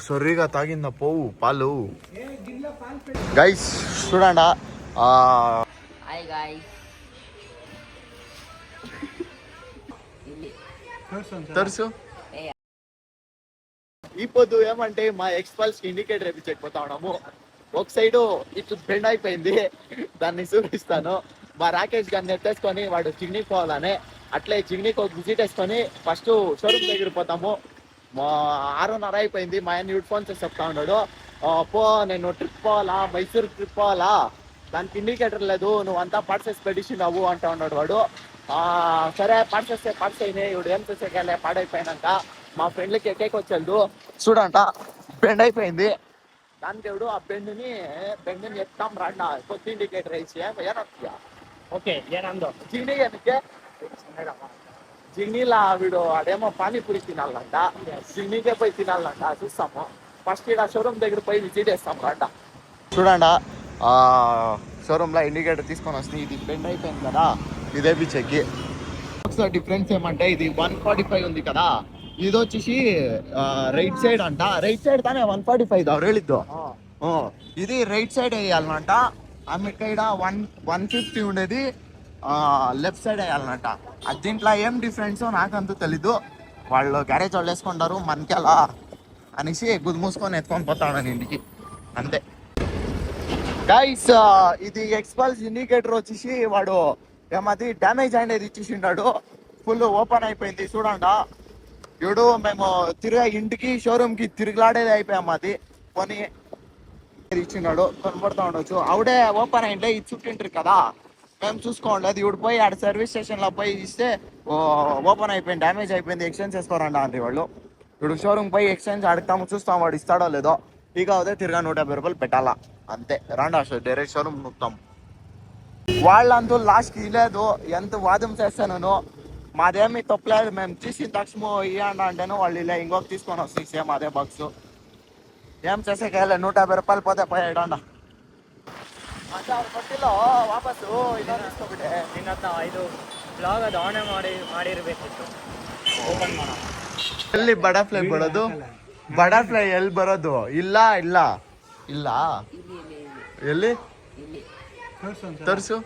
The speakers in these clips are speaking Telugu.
సొర్రిగా తాగిందా పోవు పాలు. గైస్ చూడండా తరుసు ఈ పొద్దు ఏమంటే మా ఎక్స్పల్స్ కి ఇండికేటర్ వేపించకపోతా ఉన్నాము. ఒక సైడ్ ఇటు బెండ్ అయిపోయింది, దాన్ని చూపిస్తాను. మా రాకేష్ గారిని ఎత్తేసుకొని వాడు చిగ్నీకి పోవాలని అట్లే చిగ్నీకి ఒక విజిట్ వేసుకొని ఫస్ట్ షోరూమ్ దగ్గర పోతాము. మా 6:30 అయిపోయింది. మా ఆయన యూట్ ఫోన్ చేసి చెప్తా ఉన్నాడు, పో నేను ట్రిప్ పోవాలా, మైసూర్ ట్రిప్ పోవాలా, దానికి ఇండికేటర్ లేదు, నువ్వంతా పార్ట్స్ ఎక్స్పెడిషన్ అవ్వు అంటా ఉన్నాడు వాడు. సరే పార్ట్స్ వస్తే పార్ట్స్ అయినాయి, ఇప్పుడు ఏం చేసేకాలే పాడైపోయినాక మా ఫ్రెండ్లకి ఎక్కేకి వచ్చేది చూడంట బెండ్ అయిపోయింది. దానికి ఎవడు ఆ బెండ్ని ఎత్తాం రాండా కొత్త ఇండికేటర్ వేసి ఏనొచ్చా ఓకే ఏనందో జిగ్నీ ఎనకే జిగ్నీలా వీడు అదేమో పానీపూరి తినాలంట, జిగ్నీకే పోయి తినాలంట. చూస్తాము ఫస్ట్ ఇక్కడ షోరూమ్ దగ్గర పోయి విజిట్ చేస్తాం రాండా. చూడండా షోరూమ్లో ఇండికేటర్ తీసుకొని వస్తుంది. ఇది బెండ్ అయిపోయింది కదా, ఇదే పిచ్చెక్కి. డిఫరెన్స్ ఏమంటే ఇది 145 ఉంది కదా, ఇది వచ్చేసి రైట్ సైడ్ అంట. రైట్ సైడ్ ತಾನೇ 145 ಅವ್ರು ಹೇಳಿದ್ದು. ఇది రైట్ సైడ్ వేయాలన్నట. ఆమె ఇక్కడ 150 ఉండేది లెఫ్ట్ సైడ్ వేయాలన్నట. అది దీంట్లో ఏం డిఫరెన్స్ నాకంతూ తెలీదు. వాళ్ళు గ్యారేజ్ వాళ్ళు వేసుకుంటారు, మనకి అలా అనేసి గుద్దు మూసుకొని ఎత్తుకొని పోతాను ఇంటికి అంతే. గైస్ ఇది ఎక్స్పల్స్ ఇండికేటర్ వచ్చేసి వాడు ఏమది డ్యామేజ్ అనేది ఇచ్చేసిండాడు, ఫుల్ ఓపెన్ అయిపోయింది. చూడండా ఇప్పుడు మేము ఇంటికి షోరూమ్కి తిరుగులాడేది అయిపోయాం. అది కొని ఇచ్చినాడు కనబడతా ఉండొచ్చు. ఆవిడే ఓపెన్ అయింటే ఇది చుట్టింటారు కదా, మేము చూసుకోండి. ఇప్పుడు పోయి ఆడ సర్వీస్ స్టేషన్లో పోయి ఇస్తే ఓపెన్ అయిపోయింది, డ్యామేజ్ అయిపోయింది, ఎక్స్చేంజ్ చేసుకోరండి అంటే వాళ్ళు. ఇప్పుడు షోరూమ్ పోయి ఎక్స్చేంజ్ అడుగుతాము, చూస్తాం వాడు ఇస్తాడో లేదో. ఇక అవుతే తిరిగా 150 రూపాయలు పెట్టాలా అంతే. రాండా డైరెక్ట్ షోరూమ్ నొక్కుతాం. వాళ్ళంతూ లాస్ట్కి లేదు, ఎంత వాదం చేస్తాను, మాదేమి తప్పలేదు, మేము తీసిన తక్షణ ఇవ్వండి అంటేను వాళ్ళు ఇలా ఇంకొక తీసుకొని వస్తాయి సేమ్ అదే బాక్స్. ఏం చేసేకెళ్ళ 150 రూపాయలు పోతే పోయాడండ ಕೊಟ್ಟಿಲ್ಲ ವಾಪಸ್ಸು ಇನ್ನೊಂದು ಇಸ್ಕೊಬಿಟ್ಟೆ. ನಿನ್ನ ಇದು ಬ್ಲಾಗ್ ಅದು ಆನ್ ಮಾಡಿರ್ಬೇಕಿತ್ತು, ಓಪನ್ ಮಾಡ. ಎಲ್ಲಿ ಬಟರ್ಫ್ಲೈ ಬರೋದು? ಬಟರ್ಫ್ಲೈ ಎಲ್ಲಿ ಬರೋದು? ಇಲ್ಲ ಇಲ್ಲ ಇಲ್ಲ, ಎಲ್ಲಿ ತೋರಿಸು.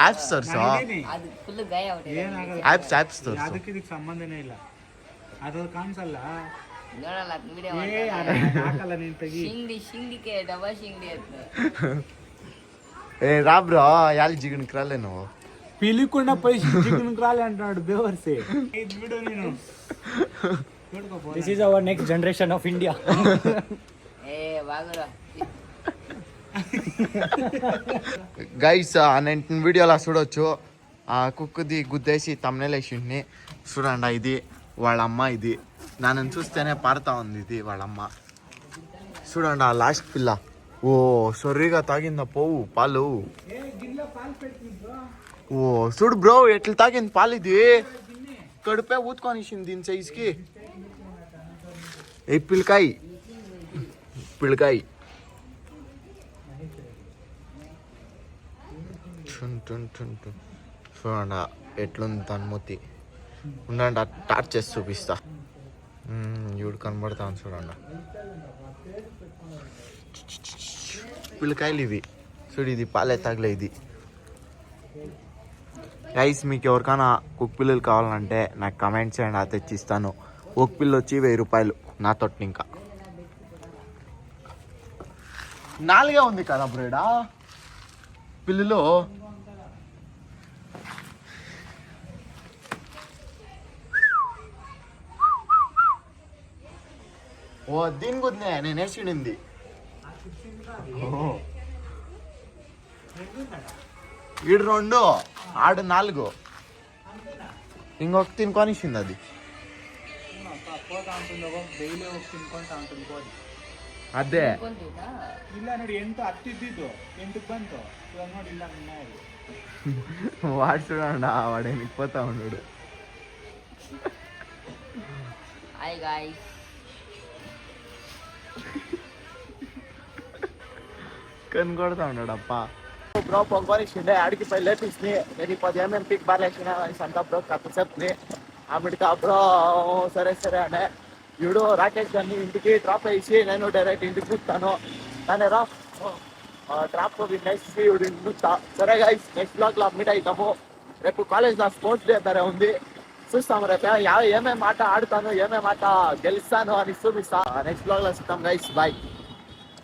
ಆಪ್ಸ್ ತೋರಿಸು, ಆಪ್ಸ್ ಆಪ್ಸ್ ತೋರಿಸು. ಅದಕ್ಕೆ ಇದಕ್ಕೆ ಸಂಬಂಧನೇ ಇಲ್ಲ, ಅದು ಕಾಣಿಸಲ್ಲ. రా బ్రో యాలి జిగన్కి రాలే నువ్వు పిలికుండా పోయి జిగన్కి రాలే అంటున్నాడు బేవర్సే. వీడియో నేను this is our next generation of India. Guys నేను వీడియోలో చూడొచ్చు, ఆ కుక్కది గుద్దేసి తమ్నెల్ వేసింది చూడండి. ఇది వాళ్ళ అమ్మ, ఇది నన్ను చూస్తేనే పారుతా ఉంది. ఇది వాళ్ళ అమ్మ చూడండి. ఆ లాస్ట్ పిల్ల ఓ సొర్రిగా తాగిందా పోవు పాలు. ఓ చూడు బ్రో ఎట్లా తాగింది పాలు. ఇది కడుపే ఊతుకొని ఇచ్చింది దీని సైజ్కి. ఏ పిల్లకాయ పిల్లకాయ చూడండి ఎట్లుంది తన్మూతి. ఉండండి టార్చ్ చేసి చూపిస్తా. ఇవిడు కనబడతాను చూడండి. పిల్లకాయలు ఇవి చూడు, ఇది పాలే తగలే. ఇది గైస్ మీకు ఎవరికైనా కుక్ పిల్లలు కావాలంటే నాకు కమెంట్ చేయండి, అది తెచ్చిస్తాను. ఒక పిల్ల వచ్చి 1000 రూపాయలు నా తొట్టు. ఇంకా 4 ఉంది కదా బ్రేడా పిల్లలు. ఓ దీని గుద్దే నేను వేసిండింది. ఈడు 2 ఆడు 4 ఇంకొక తినుకొనిచ్చింది. అది ಅದೇ ಇಲ್ಲ ನೋಡಿ 8 ಹತ್ತಿದ್ದು 8 ಬಂತು ಇವಾಗ ನೋಡಿ ಇಲ್ಲ వాడుచూడండి వాడేమి ఇచ్చిపోతా ఉన్నాడు. హాయ్ గాయ్స్, కనుకొడతా ఉన్నాడు అప్ప. బ్రో పొంగొనిచ్చిండే ఆడికి పోయి లేపించింది. నేను ఇప్పుడు ఏమేమి పిక్ బాగాలేసిన అని అంతా బ్రో కథ చెప్తుంది. ఆమెడికి బ్రో సరే సరే అనే వీడు రాకేష్ గారిని ఇంటికి డ్రాప్ అయ్యి నేను డైరెక్ట్ ఇంటికి చూస్తాను కానీ రా డ్రాప్ నెక్స్ట్ వీడు ఇంటికి చూస్తా. సరే గైస్ నెక్స్ట్ బ్లాగ్ లో మీట్ అవుతాము. రేపు కాలేజ్ లో స్పోర్ట్స్ డే బరే ఉంది, చూస్తాము. రేపు ఏమేమి ఆట ఆడుతాను ఏమేమి ఆట గెలుస్తాను అని చూపిస్తా. నెక్స్ట్ బ్లాగ్ లో చూస్తాం గైస్, బాయ్.